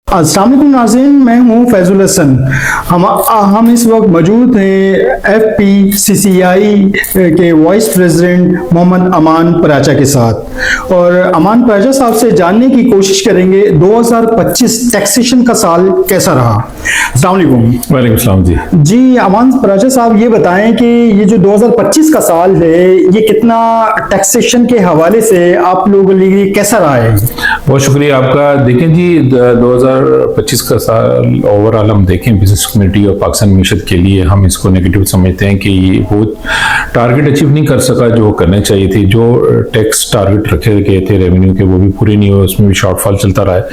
अस्सलाम वालेकुम नाज़रीन, मैं हूं फैजुल हसन। हम इस वक्त मौजूद हैं FPCCI के वाइस प्रेसिडेंट मोहम्मद अमान पराचा के साथ और अमान पराचा साहब से जानने की कोशिश करेंगे 2025 टैक्सेशन का साल कैसा रहा। अस्सलाम वालेकुम। वालेकुम सलाम जी अमान पराचा साहब, ये बताएं कि ये जो 2025 का साल है ये कितना टैक्सेशन के हवाले से आप लोगों के लिए कैसा रहा है? बहुत शुक्रिया आपका। देखें जी, 2025 का साल ओवरऑल हम देखें बिजनेस कम्युनिटी और पाकिस्तान मीशत के लिए हम इसको नेगेटिव समझते हैं कि वो टारगेट अचीव नहीं कर सका जो करने चाहिए थी। जो टैक्स टारगेट रखे गए थे रेवेन्यू के वो भी पूरे नहीं हुए, उसमें भी शॉर्टफॉल चलता रहा है।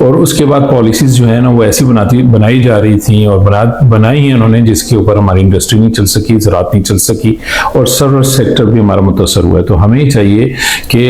और उसके बाद पॉलिसीज जो है ना वो ऐसी बनाई जा रही थी और बनाई है उन्होंने जिसके ऊपर हमारी इंडस्ट्री नहीं चल सकी, ज़राअत नहीं चल सकी और सर्विस सेक्टर भी हमारा मुतासर हुआ है। तो हमें चाहिए कि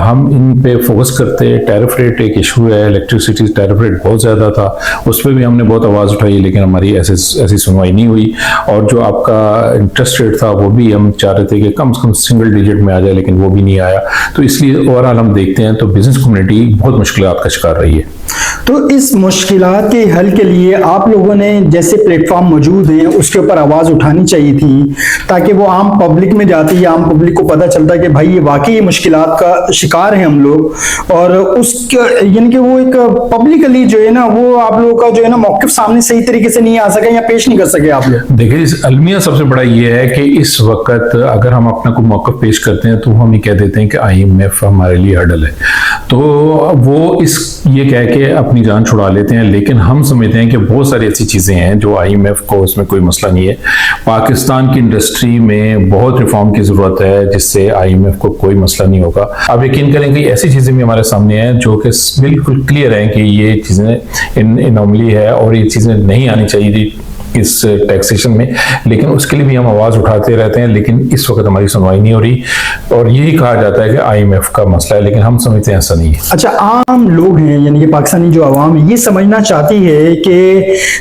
हम इन पे फोकस करते। टैरिफ रेट एक इशू है, इलेक्ट्रिसिटी टैरिफ रेट बहुत ज़्यादा था, उस पर भी हमने बहुत आवाज़ उठाई लेकिन हमारी ऐसी सुनवाई नहीं हुई। और जो आपका इंटरेस्ट रेट था वो भी हम चाह रहे थे कि कम से कम सिंगल डिजिट में आ जाए लेकिन वो भी नहीं आया। तो इसलिए ओवरऑल हम देखते हैं तो बिजनेस कम्युनिटी बहुत मुश्किलात का शिकार रही है। तो इस मुश्किलात के हल के लिए आप लोगों ने जैसे प्लेटफॉर्म मौजूद हैं उसके ऊपर आवाज़ उठानी चाहिए थी ताकि वो आम पब्लिक में जाती है, आम पब्लिक को पता चलता है कि भाई ये वाकई मुश्किलात का शिकार है हम लोग। और उसके यानी कि वो एक पब्लिकली जो है ना वो आप लोगों का जो है ना मौक़िफ़ सामने सही तरीके से नहीं आ सके या पेश नहीं कर सके आप लोग। देखिए, इस अलमिया सबसे बड़ा ये है कि इस वक्त अगर हम अपना कोई मौक़िफ़ पेश करते हैं तो हम ये कह देते हैं कि IMF हमारे लिए हर्डल है, तो वो ये कह के अपनी जान छुड़ा लेते हैं। लेकिन हम समझते हैं कि बहुत सारी ऐसी चीज़ें हैं जो IMF को उसमें कोई मसला नहीं है। पाकिस्तान की इंडस्ट्री में बहुत रिफॉर्म की ज़रूरत है जिससे IMF को कोई मसला नहीं होगा। आप यकीन करें कि ऐसी चीज़ें भी हमारे सामने हैं जो कि बिल्कुल क्लियर हैं कि ये चीज़ें इनॉमली है और ये चीज़ें नहीं आनी चाहिए थी इस टैक्सेशन में, लेकिन उसके लिए भी हम आवाज़ उठाते रहते हैं। लेकिन इस वक्त हमारी सुनवाई नहीं हो रही और यही कहा जाता है कि IMF का मसला है, लेकिन हम समझते हैं ऐसा नहीं है। अच्छा, आम लोग हैं यानी कि पाकिस्तानी जो आवाम है ये समझना चाहती है कि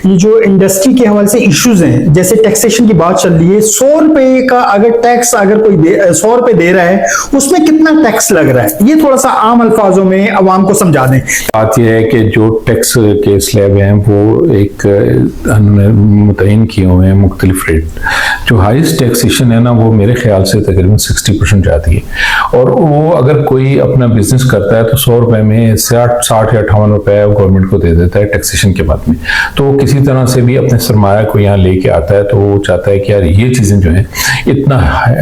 ये जो इंडस्ट्री के हवाले से इश्यूज हैं, जैसे टैक्सेशन की बात चल रही है, 100 रुपए का अगर टैक्स अगर कोई 100 रुपए दे रहा है उसमें कितना टैक्स लग रहा है, ये थोड़ा सा आम अल्फाजों में आवाम को समझा दें। बात यह है कि जो टैक्स के स्लैब हैं वो एक मुतयन किए हुए हैं मुख्तलिफ रेट। जो हाईएस्ट टैक्सेशन है ना वो मेरे ख्याल से तकरीबन 60% जाती है। और वो अगर कोई अपना बिजनेस करता है तो 100 रुपए में 60 या 58 रुपए गवर्नमेंट को दे देता है टैक्सेशन के बाद में। तो वो किसी तरह से भी अपने सरमाया को यहाँ लेके आता है, तो वो चाहता है कि यार ये चीज़ें जो है इतना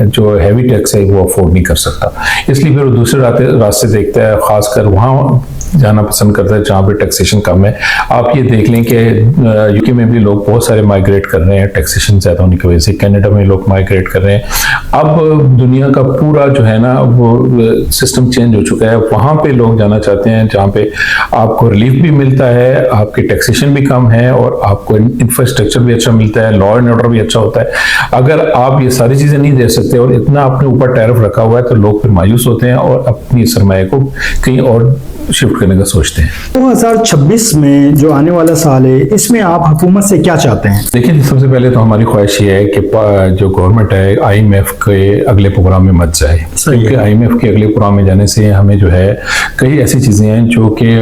जो हैवी टैक्स है वो अफोर्ड नहीं कर सकता, इसलिए फिर वो दूसरे रास्ते देखता है, खासकर वहाँ जाना पसंद करता है जहाँ पे टैक्सेशन कम है। आप ये देख लें कि UK में भी लोग बहुत सारे माइग्रेट कर रहे हैं टैक्सेशन ज़्यादा होने की वजह से। कनाडा में लोग माइग्रेट कर रहे हैं। अब दुनिया का पूरा जो है ना वो सिस्टम चेंज हो चुका है। वहाँ पे लोग जाना चाहते हैं जहाँ पे आपको रिलीफ भी मिलता है, आपके टैक्सेशन भी कम है और आपको इंफ्रास्ट्रक्चर भी अच्छा मिलता है, लॉ एंड ऑर्डर भी अच्छा होता है। अगर आप ये सारी चीज़ें नहीं दे सकते और इतना अपने ऊपर टैरिफ रखा हुआ है तो लोग फिर मायूस होते हैं और अपनी सरमाए को कहीं और शिफ्ट करने का सोचते हैं। 2026 में जो आने वाला साल है इसमें आप हुकूमत से क्या चाहते हैं? देखिए, सबसे पहले तो हमारी ख्वाहिश ये है कि जो गवर्नमेंट है IMF के अगले प्रोग्राम में मत जाए, क्योंकि IMF के अगले प्रोग्राम में जाने से हमें जो है कई ऐसी चीज़ें हैं जो कि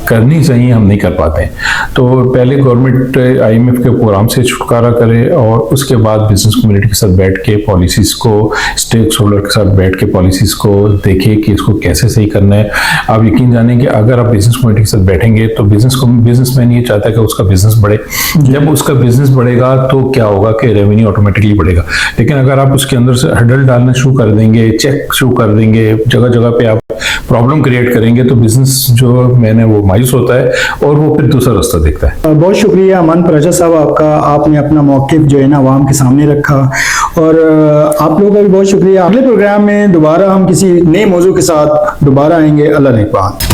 करनी चाहिए हम नहीं कर पाते हैं। तो पहले गवर्नमेंट IMF के प्रोग्राम से छुटकारा करे और उसके बाद बिजनेस कम्युनिटी के साथ बैठ के पॉलिसीज़ को, स्टेक होल्डर के साथ बैठ के पॉलिसीज़ को देखे कि इसको कैसे सही करना है। आप यकीन जानें कि अगर आप बिजनेस कम्युनिटी के साथ बैठेंगे तो बिजनेसमैन ये चाहता है कि उसका बिजनेस बढ़े। जब उसका बिजनेस बढ़ेगा तो क्या होगा कि रेवेन्यू ऑटोमेटिकली बढ़ेगा। लेकिन अगर आप उसके अंदर से हर्डल डालना शुरू कर देंगे, चेक शुरू कर देंगे, जगह जगह पे आप प्रॉब्लम क्रिएट करेंगे तो बिजनेस जो मैंने वो मायूस होता है और वो फिर दूसरा रास्ता देखता है। बहुत शुक्रिया अमान पराचा साहब आपका, आपने अपना मौक़िफ़ जो है ना आवाम के सामने रखा और आप लोगों का भी बहुत शुक्रिया। अगले प्रोग्राम में दोबारा हम किसी नए मौजू के साथ दोबारा आएंगे। अल्लाह निगहबान।